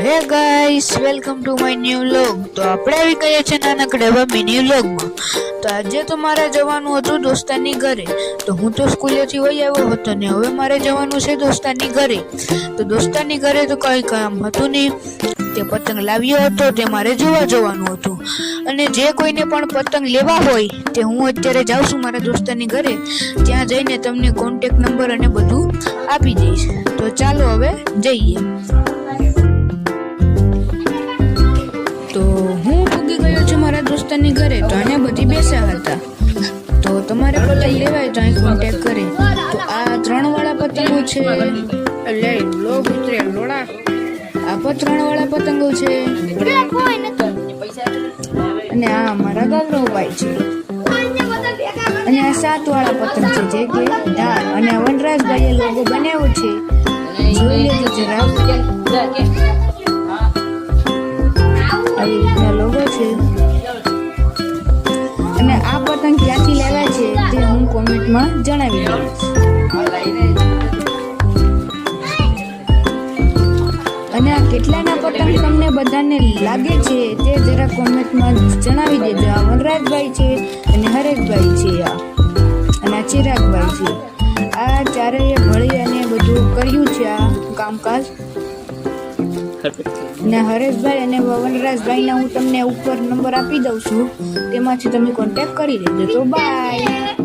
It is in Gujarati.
હે guys, welcome to my new vlog. તો આપણે આવી ગયા છે નાનકડે એવા મિની વ્લોગમાં। તો આજે તો મારે જવાનું હતું દોસ્તારની ઘરે। તો હું તો સ્કૂલેથી વહી આવ્યો હતો ને હવે મારે જવાનું છે દોસ્તારની ઘરે। તો દોસ્તારની ઘરે તો કંઈ કામ હતું નહીં, તે પતંગ લાવ્યો હતો તે મારે જોવા જવાનું હતું। અને જે કોઈને પણ પતંગ લેવા હોય તે હું અત્યારે જાઉં છું મારા દોસ્તારની ઘરે, ત્યાં જઈને તમને કોન્ટેક્ટ નંબર અને બધું આપી દઈશ। તો ચાલો હવે જઈએ। તો હું પૂગી ગયો છું મારા દોસ્તારની ઘરે। તો આને બધી બેસ્યા હતા। તો તમારે પતંગ લેવાય તો અહીં કોન્ટેક્ટ કરે। તો આ 3 વાળા પતંગો છે, લે લો ઉતરે લોડા। આ 3 વાળા પતંગો છે અને આ અમારા ગાગરો ભાઈ છે। અને આ 7 વાળા પતંગ છે જે કે ડાળ, અને આ વનરાજભાઈએ લોગો બનાવ્યો છે, જોઈ લેજો જરા। આવી રીતના લોગો છે। અને આ પતંગ ક્યાંથી લાવ્યા છે તે હું કોમેન્ટમાં જણાવી દઈશ। અને આ કેટલાના પતંગ તમને બધાને લાગે છે તે જરા કોમેન્ટમાં જણાવી દેજો। આ વનરાજભાઈ છે અને હરેશભાઈ છે, અને આ ચિરાગભાઈ છે। આ ચારેય ભળી અને બધું કર્યું છે આ કામકાજ। ને હરેશભાઈ અને વનરાજભાઈના હું તમને ઉપર નંબર આપી દઉં છું, તેમાંથી તમે કોન્ટેક્ટ કરી લેજો। તો બાય।